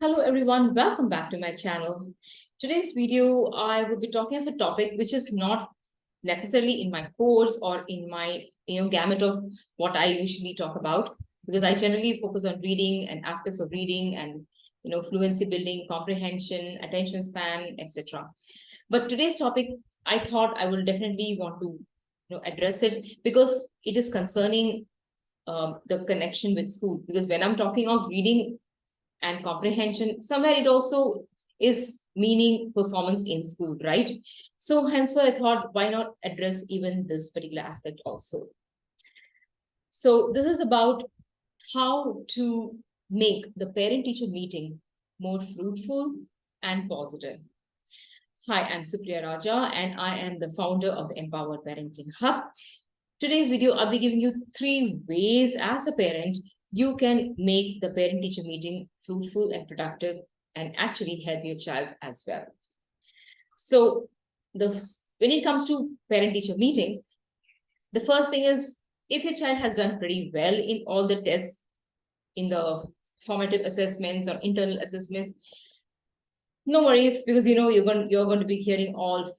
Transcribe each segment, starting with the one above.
Hello everyone, welcome back to my channel. Today's video, I will be talking of a topic which is not necessarily in my course or in my gamut of what I usually talk about, because I generally focus on reading and aspects of reading and fluency building, comprehension, attention span, etc. But today's topic, I thought I will definitely want to address it because it is concerning the connection with school. Because when I'm talking of reading and comprehension, somewhere it also is meaning performance in school, right? So henceforth I thought, why not address even this particular aspect also. So this is about how to make the parent teacher meeting more fruitful and positive. Hi, I'm Supriya Raja and I am the founder of the Empowered Parenting Hub. Today's video, I'll be giving you 3 ways as a parent you can make the parent-teacher meeting fruitful and productive and actually help your child as well. So when it comes to parent-teacher meeting, the first thing is, if your child has done pretty well in all the tests, in the formative assessments or internal assessments, no worries, because you're going to be hearing all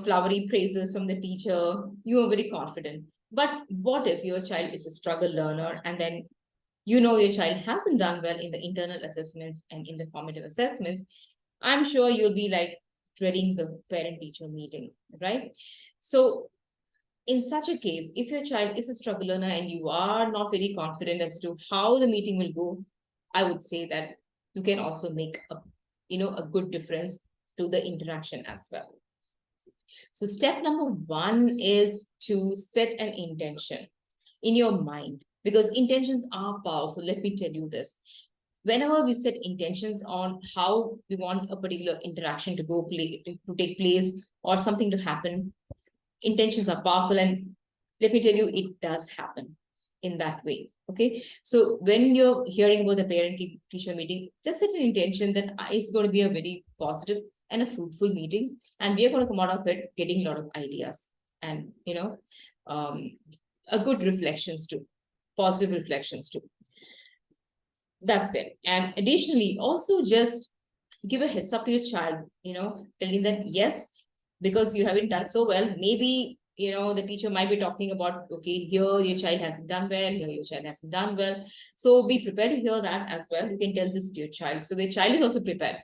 flowery praises from the teacher. You are very confident. But what if your child is a struggle learner and then your child hasn't done well in the internal assessments and in the formative assessments? I'm sure you'll be like dreading the parent teacher meeting, right? So in such a case, if your child is a struggle learner and you are not very confident as to how the meeting will go, I would say that you can also make a good difference to the interaction as well. So step number 1 is to set an intention in your mind, because intentions are powerful. Let me tell you this. Whenever we set intentions on how we want a particular interaction to take place or something to happen, intentions are powerful, and let me tell you, it does happen in that way. Okay, so when you're hearing about the parent teacher meeting, just set an intention that it's going to be a very positive and a fruitful meeting, and we are going to come out of it getting a lot of ideas and um, a good reflections too, positive reflections too. That's there. And additionally, also just give a heads up to your child, telling that yes, because you haven't done so well, maybe the teacher might be talking about, okay, here your child hasn't done well, here your child hasn't done well. So be prepared to hear that as well. You can tell this to your child, so the child is also prepared.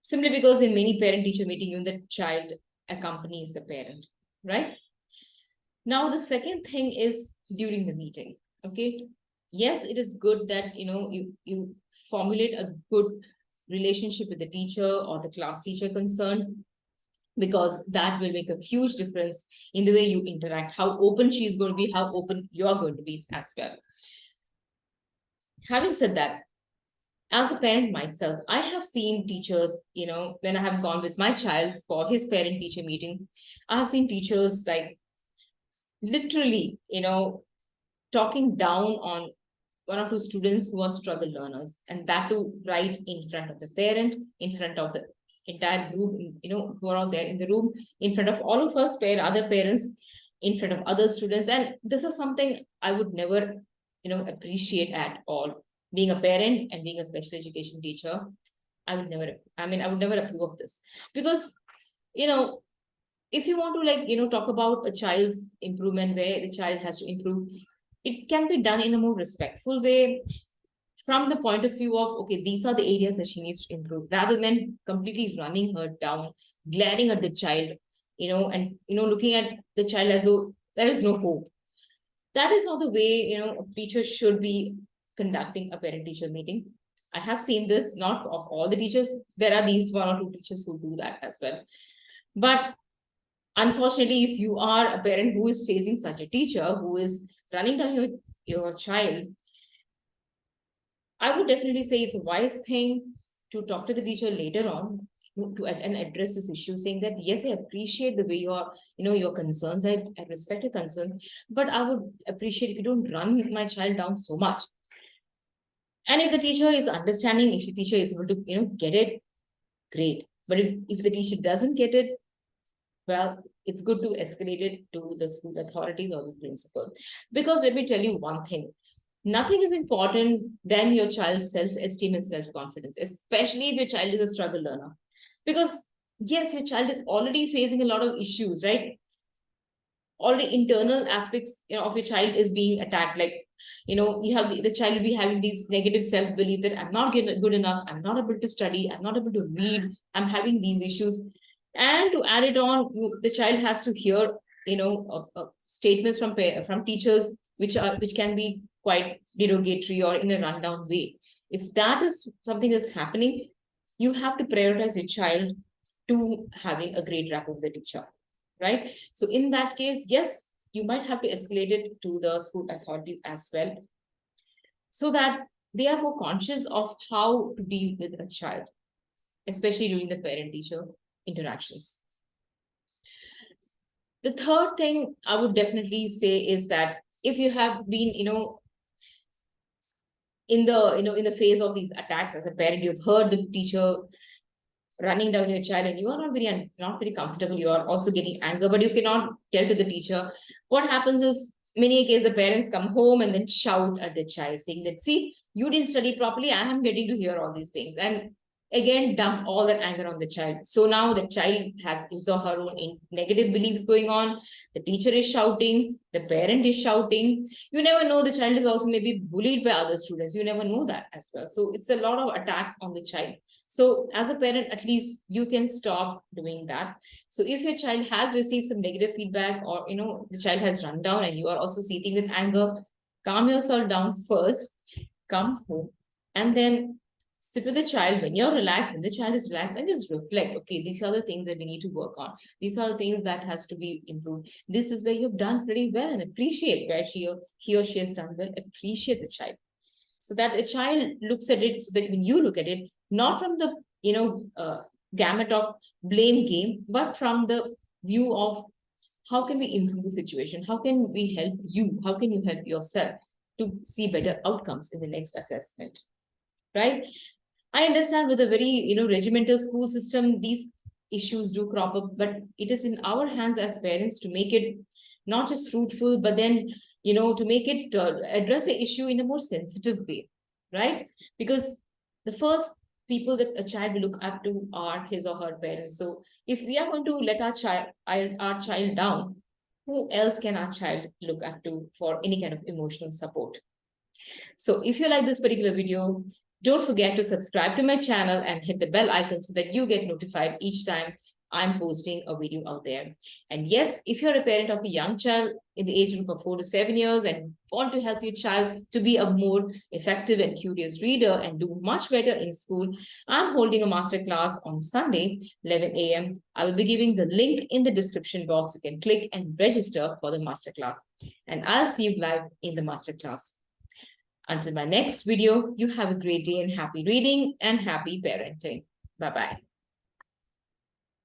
Simply because in many parent teacher meeting, even the child accompanies the parent, right? Now the second thing is during the meeting. Okay, yes, it is good that you formulate a good relationship with the teacher or the class teacher concerned, because that will make a huge difference in the way you interact, how open she is going to be, how open you are going to be as well. Having said that, as a parent myself, I have seen teachers, when I have gone with my child for his parent teacher meeting, I have seen teachers like literally, talking down on one or two students who are struggle learners, and that too right in front of the parent, in front of the entire group, who are all there in the room, in front of all of us, other parents, in front of other students. And this is something I would never, appreciate at all. Being a parent and being a special education teacher, I would never approve of this, because, you know, if you want to talk about a child's improvement, where the child has to improve, it can be done in a more respectful way, from the point of view of, okay, these are the areas that she needs to improve, rather than completely running her down, glaring at the child, and looking at the child as though there is no hope. That is not the way a teacher should be conducting a parent teacher meeting. I have seen this, not of all the teachers, there are these one or two teachers who do that as well. But unfortunately, if you are a parent who is facing such a teacher who is running down your child, I would definitely say it's a wise thing to talk to the teacher later on and address this issue, saying that yes, I appreciate the way your concerns, I respect your concerns, but I would appreciate if you don't run my child down so much. And if the teacher is understanding, if the teacher is able to get it, great. But if the teacher doesn't get it, well, it's good to escalate it to the school authorities or the principal. Because let me tell you one thing, Nothing is important than your child's self-esteem and self-confidence, especially if your child is a struggle learner. Because yes, your child is already facing a lot of issues, right? All the internal aspects, of your child is being attacked. Like, you have the child will be having these negative self-belief that I'm not good enough, I'm not able to study, I'm not able to read, I'm having these issues. And to add it on, the child has to hear, statements from teachers which can be quite derogatory or in a rundown way. If that is something that's happening, you have to prioritize your child to having a great rapport with the teacher, right? So in that case, yes, you might have to escalate it to the school authorities as well, so that they are more conscious of how to deal with a child, especially during the parent-teacher interactions. The third thing I would definitely say is that if you have been, in the phase of these attacks as a parent, you've heard the teacher running down your child and you are not very comfortable, you are also getting anger, but you cannot tell to the teacher. What happens is, many a case the parents come home and then shout at the child saying that, see, you didn't study properly, I am getting to hear all these things, and again dump all that anger on the child. So now the child has his or her own negative beliefs going on, the teacher is shouting, the parent is shouting. You never know, the child is also maybe bullied by other students, you never know that as well. So it's a lot of attacks on the child. So as a parent, at least you can stop doing that. So if your child has received some negative feedback, or the child has run down and you are also seething with anger, calm yourself down first, come home, and then sit with the child when you're relaxed, when the child is relaxed, and just reflect. Okay, these are the things that we need to work on. These are the things that has to be improved. This is where you've done pretty well, and appreciate where he or she has done well. Appreciate the child, so that a child looks at it, so that when you look at it, not from the gamut of blame game, but from the view of how can we improve the situation, how can we help you, how can you help yourself to see better outcomes in the next assessment, right? I understand with a very regimental school system, these issues do crop up, but it is in our hands as parents to make it not just fruitful, but then to make it address the issue in a more sensitive way, right? Because the first people that a child will look up to are his or her parents. So if we are going to let our child down, who else can our child look up to for any kind of emotional support? So if you like this particular video, don't forget to subscribe to my channel and hit the bell icon so that you get notified each time I'm posting a video out there. And yes, if you're a parent of a young child in the age group of 4 to 7 years and want to help your child to be a more effective and curious reader and do much better in school, I'm holding a masterclass on Sunday, 11 a.m. I will be giving the link in the description box. You can click and register for the masterclass. And I'll see you live in the masterclass. Until my next video, you have a great day and happy reading and happy parenting. Bye-bye.